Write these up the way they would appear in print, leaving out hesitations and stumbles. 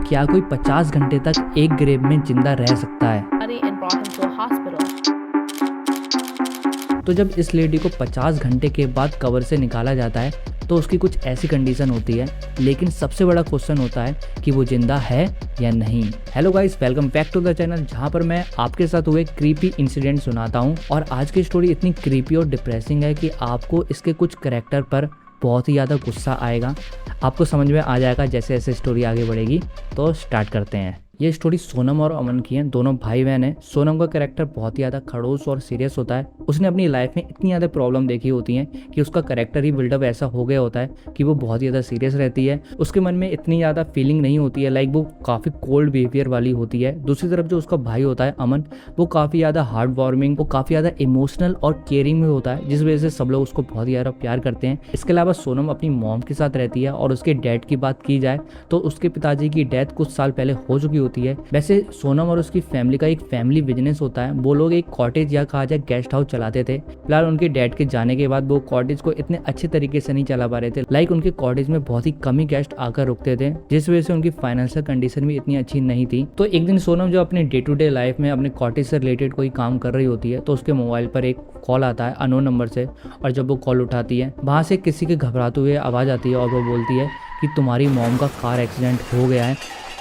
क्या कोई 50 घंटे तक एक ग्रेव में जिंदा रह सकता है? body and brought him to a hospital. तो जब इस लेडी को 50 घंटे के बाद कवर से निकाला जाता है तो उसकी कुछ ऐसी कंडीशन होती है, लेकिन सबसे बड़ा क्वेश्चन होता है कि वो जिंदा है या नहीं। Hello guys, welcome back to the channel, जहां पर मैं आपके साथ हुए क्रीपी इंसिडेंट सुनाता हूं। और आज की स्टोरी इतनी क्रीपी और डिप्रेसिंग है कि आपको इसके कुछ कैरेक्टर पर बहुत ही ज़्यादा गुस्सा आएगा। आपको समझ में आ जाएगा जैसे जैसे स्टोरी आगे बढ़ेगी। तो स्टार्ट करते हैं। ये स्टोरी सोनम और अमन की है, दोनों भाई बहन हैं। सोनम का कैरेक्टर बहुत ही ज़्यादा खड़ूस और सीरियस होता है। उसने अपनी लाइफ में इतनी ज़्यादा प्रॉब्लम देखी होती हैं कि उसका कैरेक्टर ही बिल्डअप ऐसा हो गया होता है कि वो बहुत ही ज़्यादा सीरियस रहती है। उसके मन में इतनी ज़्यादा फीलिंग नहीं होती है, लाइक वो काफ़ी कोल्ड बिहेवियर वाली होती है। दूसरी तरफ जो उसका भाई होता है अमन, वो काफ़ी ज़्यादा हार्ड वार्मिंग, वो काफ़ी ज़्यादा इमोशनल और केयरिंग में होता है, जिस वजह से सब लोग उसको बहुत ही ज़्यादा प्यार करते हैं। इसके अलावा सोनम अपनी मॉम के साथ रहती है। और उसके डैड की बात की जाए तो उसके पिताजी की डेथ कुछ साल पहले हो चुकी होती है। वैसे सोनम और उसकी फैमिली का एक फैमिली बिजनेस होता है। वो लोग एक कॉटेज या कहा जाए गेस्ट हाउस चलाते थे। फिलहाल उनके डैड के जाने के बाद वो कॉटेज को इतने अच्छे तरीके से नहीं चला पा रहे थे। लाइक उनके कॉटेज में बहुत ही कम ही गेस्ट आकर रुकते थे, जिस वजह से उनकी फाइनेंशियल कंडीशन भी इतनी अच्छी नहीं थी। तो एक दिन सोनम जो अपने डे टू डे लाइफ में अपने कॉटेज से रिलेटेड कोई काम कर रही होती है तो उसके मोबाइल पर एक कॉल आता है अननोन नंबर से। और जब वो कॉल उठाती है, वहाँ से किसी के घबराते हुए आवाज़ आती है और वो बोलती है कि तुम्हारी मॉम का कार एक्सीडेंट हो गया है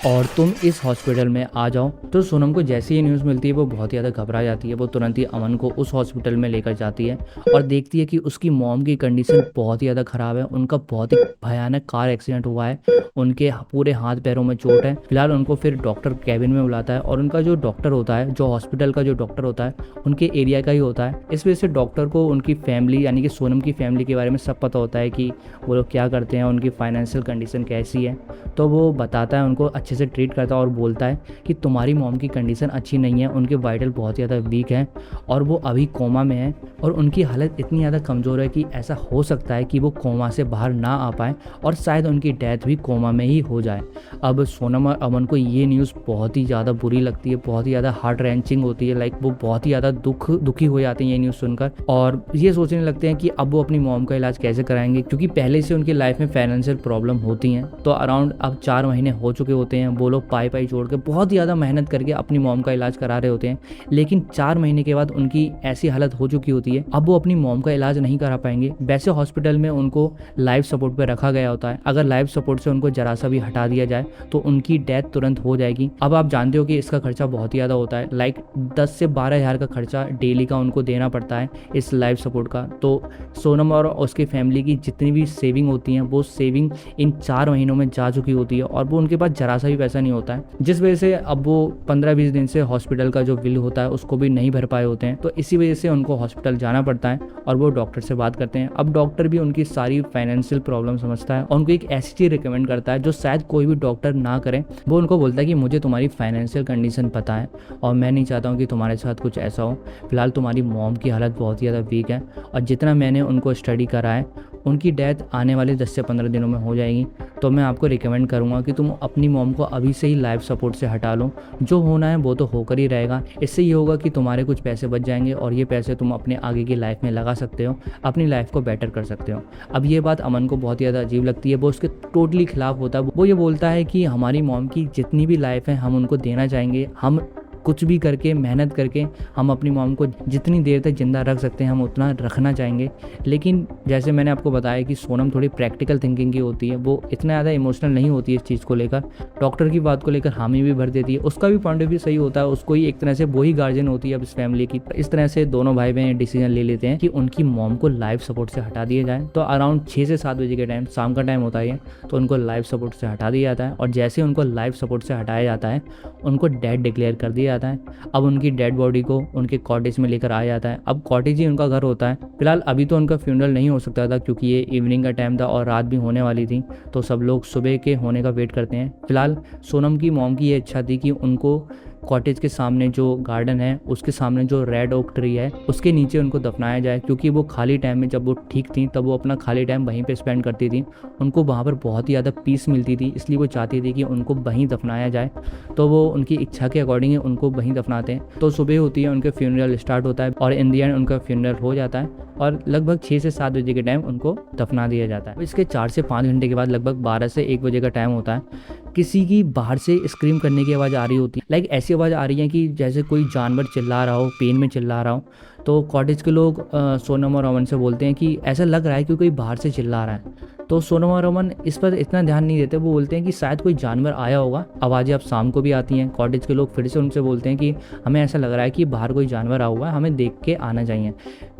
और तुम इस हॉस्पिटल में आ जाओ। तो सोनम को जैसे ही न्यूज़ मिलती है वो बहुत ही ज़्यादा घबरा जाती है। वो तुरंत ही अमन को उस हॉस्पिटल में लेकर जाती है और देखती है कि उसकी मॉम की कंडीशन बहुत ही ज़्यादा ख़राब है। उनका बहुत ही भयानक कार एक्सीडेंट हुआ है, उनके पूरे हाथ पैरों में चोट है। फिलहाल उनको फिर डॉक्टर कैबिन में बुलाता है और उनका जो डॉक्टर होता है, जो हॉस्पिटल का जो डॉक्टर होता है, उनके एरिया का ही होता है। इस वजह से डॉक्टर को उनकी फैमिली यानी कि सोनम की फैमिली के बारे में सब पता होता है कि वो लोग क्या करते हैं, उनकी फाइनेंशियल कंडीशन कैसी है। तो वो बताता है, उनको अच्छे से ट्रीट करता है और बोलता है कि तुम्हारी मॉम की कंडीशन अच्छी नहीं है, उनके वाइटल बहुत ज़्यादा वीक हैं और वो अभी कोमा में है। और उनकी हालत इतनी ज़्यादा कमज़ोर है कि ऐसा हो सकता है कि वो कोमा से बाहर ना आ पाए और शायद उनकी डेथ भी कोमा में ही हो जाए। अब सोनम और अमन को ये न्यूज़ बहुत ही ज़्यादा बुरी लगती है, बहुत ही ज़्यादा हार्ट रेंचिंग होती है। लाइक वो बहुत ही ज़्यादा दुखी हो जाते हैं ये न्यूज़ सुनकर और ये सोचने लगते हैं कि अब वो अपनी मॉम का इलाज कैसे कराएंगे, क्योंकि पहले से उनकी लाइफ में फाइनेंशियल प्रॉब्लम होती हैं। तो अराउंड अब 4 महीने हो चुके होते हैं। वो लोग पाई जोड़ के बहुत ज़्यादा मेहनत करके अपनी मॉम का इलाज करा रहे होते हैं, लेकिन 4 महीने के बाद उनकी ऐसी हालत हो चुकी होती है अब वो अपनी मॉम का इलाज नहीं करा पाएंगे। वैसे हॉस्पिटल में उनको लाइफ सपोर्ट पे रखा गया होता है। अगर लाइफ सपोर्ट से उनको जरा सा भी हटा दिया जाए तो उनकी डेथ तुरंत हो जाएगी। अब आप जानते हो कि इसका खर्चा बहुत ही ज़्यादा होता है, लाइक 10 से 12 हज़ार का खर्चा डेली का उनको देना पड़ता है इस लाइफ सपोर्ट का। तो सोनम और उसकी फैमिली की जितनी भी सेविंग होती हैं वो सेविंग इन 4 महीनों में जा चुकी होती है और वो उनके पास जरा सा भी पैसा नहीं होता है, जिस वजह से अब वो 15-20 दिन से हॉस्पिटल का जो बिल होता है उसको भी नहीं भर पाए होते हैं। तो इसी वजह से उनको हॉस्पिटल जाना पड़ता है और वो डॉक्टर से बात करते हैं। अब डॉक्टर भी उनकी सारी फाइनेंशियल प्रॉब्लम समझता है और उनको एक ऐसी चीज़ रिकमेंड करता है जो शायद कोई भी डॉक्टर ना करे। वो उनको बोलता है कि मुझे तुम्हारी फाइनेंशियल कंडीशन पता है और मैं नहीं चाहता हूँ कि तुम्हारे साथ कुछ ऐसा हो। फिलहाल तुम्हारी मॉम की हालत बहुत ही ज़्यादा वीक है और जितना मैंने उनको स्टडी करा है उनकी डेथ आने वाले 10 से 15 दिनों में हो जाएगी। तो मैं आपको रिकमेंड करूंगा कि तुम अपनी मॉम को अभी से ही लाइफ सपोर्ट से हटा लो। जो होना है वो तो होकर ही रहेगा। इससे ये होगा कि तुम्हारे कुछ पैसे बच जाएंगे और ये पैसे तुम अपने आगे की लाइफ में लगा सकते हो, अपनी लाइफ को बेटर कर सकते हो। अब ये बात अमन को बहुत ही ज़्यादा अजीब लगती है। वो उसके टोटली खिलाफ होता है। वो ये बोलता है कि हमारी मॉम की जितनी भी लाइफ है हम उनको देना चाहेंगे। हम कुछ भी करके मेहनत करके हम अपनी मॉम को जितनी देर तक ज़िंदा रख सकते हैं हम उतना रखना चाहेंगे। लेकिन जैसे मैंने आपको बताया कि सोनम थोड़ी प्रैक्टिकल थिंकिंग की होती है, वो इतना ज़्यादा इमोशनल नहीं होती है इस चीज़ को लेकर। डॉक्टर की बात को लेकर हामी भी भर देती है। उसका भी पॉइंट ऑफ व्यू सही होता है, उसको ही एक तरह से वही गार्जियन होती है अब इस फैमिली की। इस तरह से दोनों भाई बहन डिसीजन ले लेते हैं कि उनकी मॉम को लाइफ सपोर्ट से हटा दिया जाए। तो अराउंड 6 से 7 बजे के टाइम, शाम का टाइम होता है, तो उनको लाइफ सपोर्ट से हटा दिया जाता है। और जैसे उनको लाइफ सपोर्ट से हटाया जाता है उनको डेड डिक्लेयर कर दिया जाता है। अब उनकी डेड बॉडी को उनके कॉटेज में लेकर आया जाता है। अब कॉटेज ही उनका घर होता है। फिलहाल अभी तो उनका फ्यूनरल नहीं हो सकता था क्योंकि ये इवनिंग का टाइम था और रात भी होने वाली थी, तो सब लोग सुबह के होने का वेट करते हैं। फिलहाल सोनम की मॉम की ये इच्छा थी कि उनको कॉटेज के सामने जो गार्डन है उसके सामने जो रेड ओक ट्री है उसके नीचे उनको दफनाया जाए, क्योंकि वो खाली टाइम में जब वो ठीक थी तब वो अपना खाली टाइम वहीं पे स्पेंड करती थी। उनको वहाँ पर बहुत ही ज़्यादा पीस मिलती थी, इसलिए वो चाहती थी कि उनको वहीं दफनाया जाए। तो वो उनकी इच्छा के अकॉर्डिंग उनको वहीं दफनाते हैं। तो सुबह होती है, उनके फ्यूनरल स्टार्ट होता है और इन दी एंड उनका फ्यूनरल हो जाता है और लगभग 6 से 7 बजे के टाइम उनको दफना दिया जाता है। इसके 4 से 5 घंटे के बाद लगभग 12 से 1 बजे का टाइम होता है। किसी की बाहर से स्क्रीम करने की आवाज़ आ रही होती है, लाइक ऐसी आवाज़ आ रही है कि जैसे कोई जानवर चिल्ला रहा हो, पेन में चिल्ला रहा हो। तो कॉटेज के लोग सोनम और अमन से बोलते हैं कि ऐसा लग रहा है कि कोई बाहर से चिल्ला रहा है। तो सोनम और अमन इस पर इतना ध्यान नहीं देते, वो बोलते हैं कि शायद कोई जानवर आया होगा। आवाज़ें अब शाम को भी आती हैं। कॉटेज के लोग फिर से उनसे बोलते हैं कि हमें ऐसा लग रहा है कि बाहर कोई जानवर आया हुआ है, हमें देख के आना चाहिए।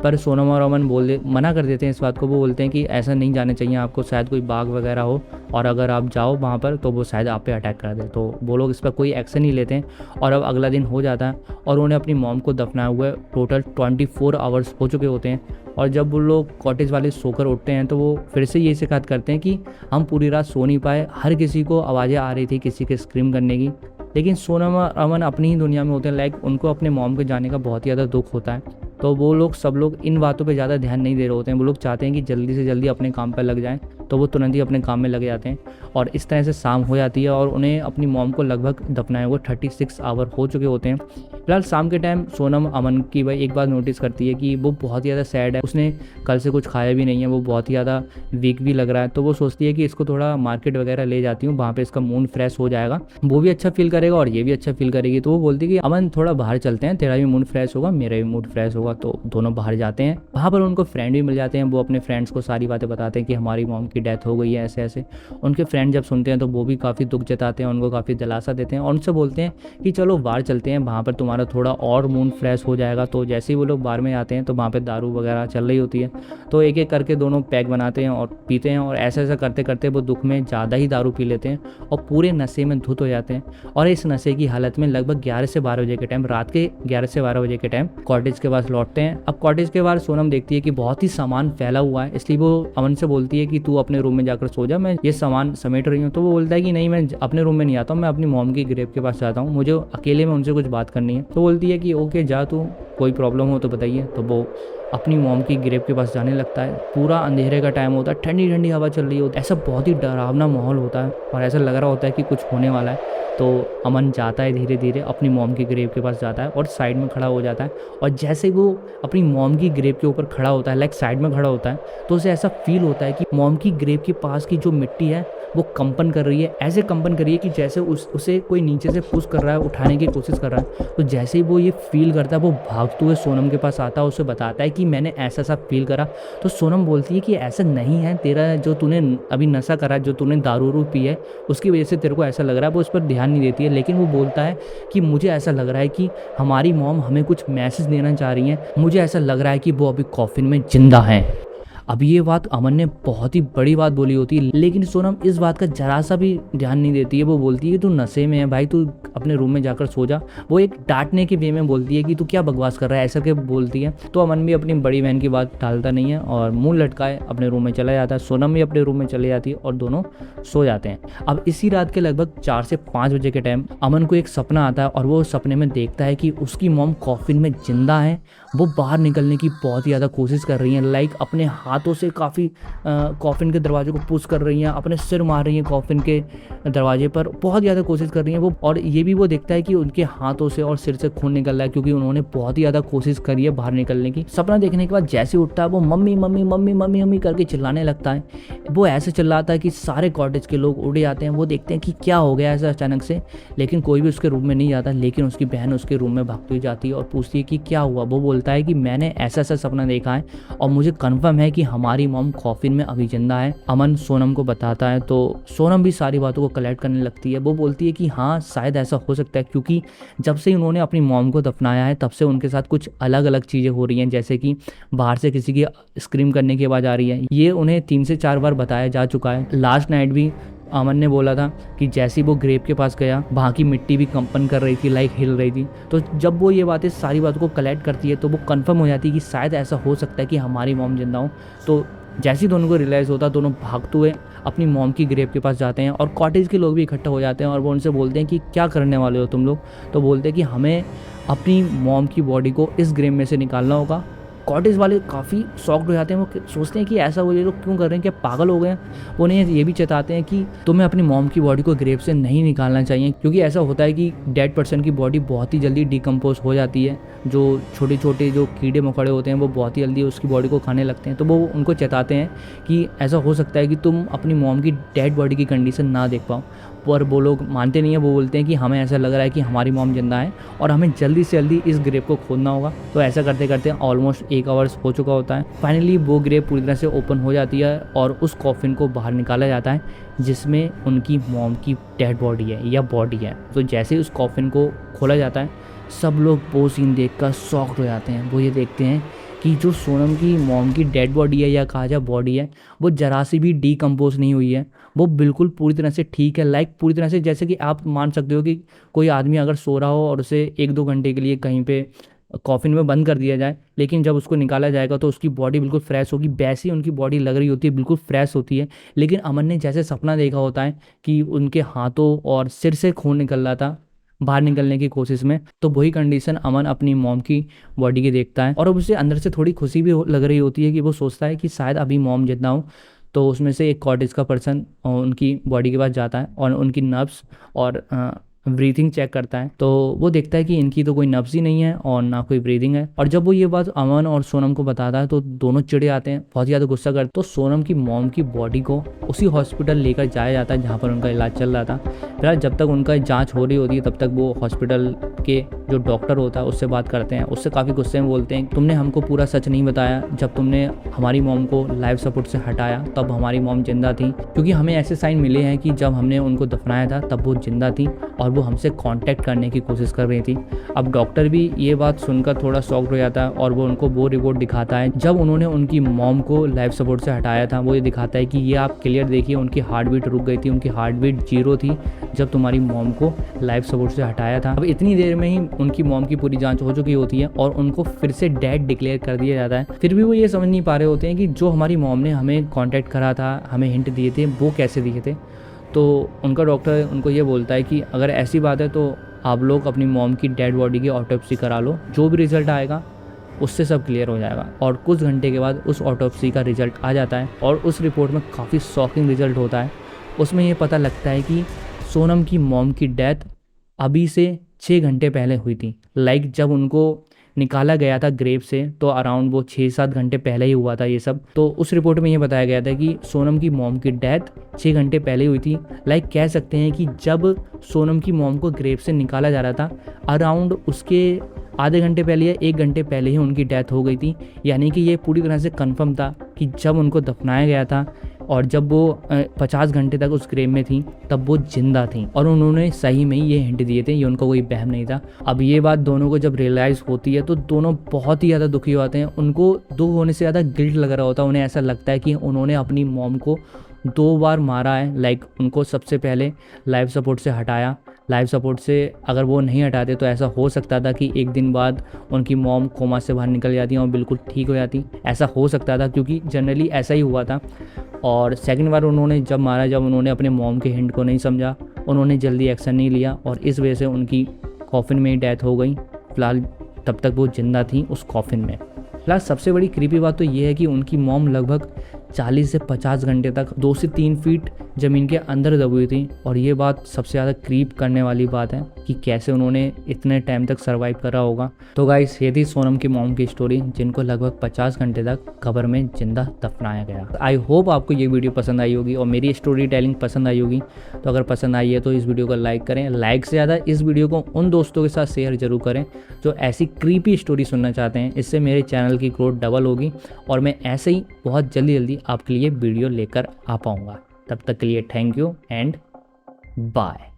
पर सोनम और अमन मना कर देते हैं इस बात को। वो बोलते हैं कि ऐसा नहीं जाना चाहिए आपको, शायद कोई बाघ वगैरह हो और अगर आप जाओ वहाँ पर तो वो शायद आप पे अटैक कर दे। तो वो लोग इस पर कोई एक्शन नहीं लेते हैं। और अब अगला दिन हो जाता है और उन्हें अपनी मॉम को दफनाए हुए टोटल 24 आवर्स हो चुके होते हैं। और जब वो लोग कॉटेज वाले सोकर उठते हैं तो वो फिर से ये शिकायत करते हैं कि हम पूरी रात सो नहीं पाए, हर किसी को आवाज़ें आ रही थी किसी के स्क्रीम करने की। लेकिन सोनम और अमन अपनी ही दुनिया में होते हैं, लाइक उनको अपने मॉम के जाने का बहुत ही ज़्यादा दुख होता है। तो वो लोग सब लोग इन बातों पे ज़्यादा ध्यान नहीं दे रहे होते हैं। वो लोग चाहते हैं कि जल्दी से जल्दी अपने काम पर लग जाएं, तो वो तुरंत ही अपने काम में लगे जाते हैं। और इस तरह से शाम हो जाती है और उन्हें अपनी मॉम को लगभग दफनाए हुए 36 आवर हो चुके होते हैं। फिलहाल शाम के टाइम सोनम अमन की भाई एक बात नोटिस करती है कि वो बहुत ही ज़्यादा सैड है, उसने कल से कुछ खाया भी नहीं है, वो बहुत ही ज़्यादा वीक भी लग रहा है। तो वो सोचती है कि इसको थोड़ा मार्केट वगैरह ले जाती हूँ, वहाँ पे इसका मूड फ्रेश हो जाएगा, वो भी अच्छा फील करेगा और ये भी अच्छा फील करेगी। तो वो बोलती है कि अमन थोड़ा बाहर चलते हैं, तेरा भी मूड फ्रेश होगा, मेरा भी मूड फ्रेश होगा। तो दोनों बाहर जाते हैं। वहाँ पर उनको फ्रेंड भी मिल जाते हैं। वो अपने फ्रेंड्स को सारी बातें बताते हैं कि हमारी मॉम की डेथ हो गई है, ऐसे ऐसे। उनके फ्रेंड जब सुनते हैं तो वो भी काफ़ी दुख जताते हैं, उनको काफ़ी दिलासा देते हैं और उनसे बोलते हैं कि चलो बाहर चलते हैं, वहाँ पर तुम्हारा थोड़ा और मूड फ्रेश हो जाएगा। तो जैसे ही वो लोग बाहर में आते हैं तो वहाँ पर दारू वगैरह चल रही होती है। तो एक एक करके दोनों पैक बनाते हैं और पीते हैं और ऐसा ऐसा करते करते वो दुख में ज़्यादा ही दारू पी लेते हैं और पूरे नशे में धुत हो जाते हैं। और इस नशे की हालत में लगभग 11 से 12 बजे के टाइम, रात के 11 से 12 बजे के टाइम कॉटेज के पास लौटते हैं। अब कॉटेज के बाहर सोनम देखती है कि बहुत ही सामान फैला हुआ है, इसलिए वो अमन से बोलती है कि तू अपने रूम में जाकर सो जा, मैं ये सामान समेट रही हूँ। तो वो बोलता है कि नहीं, मैं अपने रूम में नहीं आता हूँ, मैं अपनी मॉम की ग्रेव के पास जाता हूँ, मुझे अकेले में उनसे कुछ बात करनी है। तो बोलती है कि ओके जा, तू कोई प्रॉब्लम हो तो बताइए। तो वो अपनी मॉम की ग्रेव के पास जाने लगता है। पूरा अंधेरे का टाइम होता है, ठंडी ठंडी हवा चल रही होती है, ऐसा बहुत ही डरावना माहौल होता है और ऐसा लग रहा होता है कि कुछ होने वाला है। तो अमन जाता है धीरे धीरे अपनी मॉम की ग्रेव के पास जाता है और साइड में खड़ा हो जाता है। और जैसे वो अपनी मॉम की ग्रेव के ऊपर खड़ा होता है, लाइक साइड में खड़ा होता है, तो उसे ऐसा फील होता है कि मॉम की ग्रेव के पास की जो मिट्टी है वो कंपन कर रही है, ऐसे कंपन कर रही है कि जैसे उसे कोई नीचे से पुश कर रहा है, उठाने की कोशिश कर रहा है। तो जैसे ही वो ये फील करता है वो भागते हुए सोनम के पास आता है, उसे बताता है कि मैंने ऐसा सा फील करा। तो सोनम बोलती है कि ऐसा नहीं है, तेरा जो तूने अभी नशा करा, जो तूने दारू पी है, उसकी वजह से तेरे को ऐसा लग रहा है। वो उस पर ध्यान नहीं देती है, लेकिन वो बोलता है कि मुझे ऐसा लग रहा है कि हमारी मॉम हमें कुछ मैसेज देना चाह रही है, मुझे ऐसा लग रहा है कि वो अभी कॉफिन में जिंदा है। अब ये बात अमन ने बहुत ही बड़ी बात बोली होती है, लेकिन सोनम इस बात का जरा सा भी ध्यान नहीं देती है। वो बोलती है तू नशे में है भाई, तू अपने रूम में जाकर सो जा। वो एक डांटने के वे में बोलती है कि तू क्या बकवास कर रहा है, ऐसा क्या बोलती है। तो अमन भी अपनी बड़ी बहन की बात टालता नहीं है और मुंह लटकाए अपने रूम में चला जाता है। सोनम भी अपने रूम में चले जाती है और दोनों सो जाते हैं। अब इसी रात के लगभग 4 से 5 बजे के टाइम अमन को एक सपना आता है और वो सपने में देखता है कि उसकी मॉम कॉफिन में जिंदा है। वो बाहर निकलने की बहुत ही ज़्यादा कोशिश कर रही हैं, लाइक अपने हाथों से काफ़ी कॉफिन के दरवाजे को पुश कर रही हैं, अपने सिर मार रही हैं कॉफिन के दरवाजे पर, बहुत ज़्यादा कोशिश कर रही हैं वो। और ये भी वो देखता है कि उनके हाथों से और सिर से खून निकल रहा है, क्योंकि उन्होंने बहुत ही ज़्यादा कोशिश करी है बाहर निकलने की। सपना देखने के बाद जैसे उठता है वो mummy mummy mummy mummy mummy करके चिल्लाने लगता है। वो ऐसे चिल्लाता है कि सारे कॉटेज के लोग उड़ जाते हैं। वो देखते हैं कि क्या हो गया ऐसा अचानक से, लेकिन कोई भी उसके रूम में नहीं जाता। लेकिन उसकी बहन उसके रूम में भागती हुई जाती है और पूछती है कि क्या हुआ। वो बोलता है कि मैंने ऐसा ऐसा सपना देखा है और मुझे कन्फर्म है कि हमारी मॉम कॉफिन में अभी जिंदा है। अमन सोनम को बताता है तो सोनम भी सारी बातों को कलेक्ट करने लगती है। वो बोलती है कि हाँ शायद ऐसा हो सकता है, क्योंकि जब से उन्होंने अपनी मॉम को दफनाया है तब से उनके साथ कुछ अलग अलग चीज़ें हो रही हैं, जैसे कि बाहर से किसी की स्क्रीम करने की आवाज़ आ रही है। ये उन्हें 3 से 4 बार बताया जा चुका है। लास्ट नाइट भी अमन ने बोला था कि जैसे ही वो ग्रेव के पास गया वहाँ की मिट्टी भी कंपन कर रही थी, लाइक हिल रही थी। तो जब वो ये बातें सारी बातों को कलेक्ट करती है तो वो कंफर्म हो जाती है कि शायद ऐसा हो सकता है कि हमारी मॉम जिंदा हो। तो जैसे ही दोनों को रियलाइज़ होता दोनों भागते हुए अपनी मॉम की ग्रेव के पास जाते हैं और कॉटेज के लोग भी इकट्ठा हो जाते हैं और वो उनसे बोलते हैं कि क्या करने वाले हो तुम लोग। तो बोलते हैं कि हमें अपनी मॉम की बॉडी को इस ग्रेव में से निकालना होगा। कॉटेज वाले काफ़ी शॉक्ड हो जाते हैं। वो सोचते हैं कि ऐसा वो ये लोग क्यों कर रहे हैं, क्या पागल हो गए हैं। वो उन्हें ये भी चेताते हैं कि तुम्हें अपनी मॉम की बॉडी को ग्रेव से नहीं निकालना चाहिए, क्योंकि ऐसा होता है कि डेड पर्सन की बॉडी बहुत ही जल्दी डिकम्पोज हो जाती है। जो छोटे छोटे जो कीड़े मकोड़े होते हैं वो बहुत ही जल्दी उसकी बॉडी को खाने लगते हैं। तो वो उनको चेताते हैं कि ऐसा हो सकता है कि तुम अपनी मॉम की डेड बॉडी की कंडीशन ना देख पाओ। पर वो लोग मानते नहीं है। वो बोलते हैं कि हमें ऐसा लग रहा है कि हमारी मॉम जिंदा है और हमें जल्दी से जल्दी इस ग्रेव को खोदना होगा। तो ऐसा करते करते ऑलमोस्ट 1 आवर्स हो चुका होता है। फाइनली वो ग्रेव पूरी तरह से ओपन हो जाती है और उस कॉफिन को बाहर निकाला जाता है जिसमें उनकी मॉम की डेड बॉडी है या बॉडी है। तो जैसे उस कॉफिन को खोला जाता है, सब लोग वो सीन देखकर शॉक्ड हो जाते हैं। वो ये देखते हैं कि जो सोनम की मॉम की डेड बॉडी है या कहा जाए बॉडी है, वो जरा सी भी डीकम्पोज नहीं हुई है। वो बिल्कुल पूरी तरह से ठीक है, लाइक पूरी तरह से जैसे कि आप मान सकते हो कि कोई आदमी अगर सो रहा हो और उसे 1-2 घंटे के लिए कहीं पे कॉफिन में बंद कर दिया जाए, लेकिन जब उसको निकाला जाएगा तो उसकी बॉडी बिल्कुल फ्रेश होगी। वैसी उनकी बॉडी लग रही होती है, बिल्कुल फ्रेश होती है। लेकिन अमन ने जैसे सपना देखा होता है कि उनके हाथों और सिर से खून निकल रहा था बाहर निकलने की कोशिश में, तो वही कंडीशन अमन अपनी मॉम की बॉडी की देखता है। और अब उसे अंदर से थोड़ी खुशी भी लग रही होती है कि वो सोचता है कि शायद अभी मॉम जितना हो। तो उसमें से एक कॉटेज का पर्सन उनकी बॉडी के पास जाता है और उनकी नर्व्स और ब्रीथिंग चेक करता है। तो वो देखता है कि इनकी तो कोई नब्ज ही नहीं है और ना कोई ब्रीदिंग है। और जब वो ये बात अमन और सोनम को बताता है तो दोनों चिढ़े आते हैं, बहुत ज़्यादा गुस्सा करते। तो सोनम की मॉम की बॉडी को उसी हॉस्पिटल लेकर जाया जाता है जहाँ पर उनका इलाज चल रहा था। फिलहाल जब तक उनका जाँच हो रही होती है तब तक वो हॉस्पिटल के जो डॉक्टर होता है उससे बात करते हैं। उससे काफ़ी गुस्से में बोलते हैं, तुमने हमको पूरा सच नहीं बताया। जब तुमने हमारी मॉम को लाइफ सपोर्ट से हटाया तब हमारी मॉम जिंदा थी, क्योंकि हमें ऐसे साइन मिले हैं कि जब हमने उनको दफनाया था तब वो जिंदा थी और वो हमसे कांटेक्ट करने की कोशिश कर रही थी। अब डॉक्टर भी ये बात सुनकर थोड़ा शॉक्ड हो जाता है और वो उनको वो रिपोर्ट दिखाता है जब उन्होंने उनकी मॉम को लाइफ सपोर्ट से हटाया था। वो ये दिखाता है कि ये आप क्लियर देखिए, उनकी हार्ट बीट रुक गई थी, उनकी हार्ट बीट 0 थी जब तुम्हारी मॉम को लाइफ सपोर्ट से हटाया था। अब इतनी देर में ही उनकी मॉम की पूरी जांच हो चुकी होती है और उनको फिर से डेड डिक्लेयर कर दिया जाता है। फिर भी वो ये समझ नहीं पा रहे होते हैं कि जो हमारी मॉम ने हमें कांटेक्ट करा था, हमें हिंट दिए थे, वो कैसे दिए थे। तो उनका डॉक्टर उनको ये बोलता है कि अगर ऐसी बात है तो आप लोग अपनी मॉम की डेड बॉडी की ऑटोप्सी करा लो, जो भी रिजल्ट आएगा उससे सब क्लियर हो जाएगा। और कुछ घंटे के बाद उस ऑटोप्सी का रिजल्ट आ जाता है और उस रिपोर्ट में काफ़ी शॉकिंग रिजल्ट होता है। उसमें ये पता लगता है कि सोनम की मॉम की डेथ अभी से 6 घंटे पहले हुई थी। लाइक जब उनको निकाला गया था ग्रेव से तो अराउंड वो 6-7 घंटे पहले ही हुआ था ये सब। तो उस रिपोर्ट में ये बताया गया था कि सोनम की मॉम की डेथ 6 घंटे पहले हुई थी। लाइक कह सकते हैं कि जब सोनम की मॉम को ग्रेव से निकाला जा रहा था अराउंड उसके आधे घंटे पहले या 1 घंटे पहले ही उनकी डेथ हो गई थी। यानी कि ये पूरी तरह से कंफर्म था कि जब उनको दफनाया गया था और जब वो 50 घंटे तक उस ग्रेव में थी तब वो जिंदा थी और उन्होंने सही में ही ये हिंट दिए थे, ये उनको कोई वहम नहीं था। अब ये बात दोनों को जब रियलाइज़ होती है तो दोनों बहुत ही ज़्यादा दुखी होते हैं। उनको दुख होने से ज़्यादा गिल्ट लग रहा होता है। उन्हें ऐसा लगता है कि उन्होंने अपनी मॉम को 2 बार मारा है। लाइक उनको सबसे पहले लाइफ सपोर्ट से हटाया, लाइफ सपोर्ट से अगर वो नहीं हटाते तो ऐसा हो सकता था कि 1 दिन बाद उनकी मॉम कोमा से बाहर निकल जाती और बिल्कुल ठीक हो जाती। ऐसा हो सकता था क्योंकि जनरली ऐसा ही हुआ था। और सेकंड बार उन्होंने जब मारा, जब उन्होंने अपने मॉम के हिंट को नहीं समझा, उन्होंने जल्दी एक्शन नहीं लिया और इस वजह से उनकी कॉफिन में ही डेथ हो गई। फिलहाल तब तक वो जिंदा थी उस कॉफिन में। फिलहाल सबसे बड़ी क्रीपी बात तो ये है कि उनकी मॉम लगभग 40 से 50 घंटे तक 2 से 3 फीट ज़मीन के अंदर दबी हुई थी। और ये बात सबसे ज़्यादा क्रीप करने वाली बात है कि कैसे उन्होंने इतने टाइम तक सर्वाइव करा होगा। तो गाइस ये थी सोनम की मॉम की स्टोरी, जिनको लगभग 50 घंटे तक कब्र में जिंदा दफनाया गया। आई होप आपको ये वीडियो पसंद आई होगी और मेरी स्टोरी टेलिंग पसंद आई होगी। तो अगर पसंद आई है तो इस वीडियो को लाइक करें, लाइक से ज़्यादा इस वीडियो को उन दोस्तों के साथ शेयर जरूर करें जो ऐसी क्रीपी स्टोरी सुनना चाहते हैं। इससे मेरे चैनल की ग्रोथ डबल होगी और मैं ऐसे ही बहुत जल्दी आपके लिए वीडियो लेकर आ पाऊँगा। तब तक के लिए थैंक यू एंड बाय।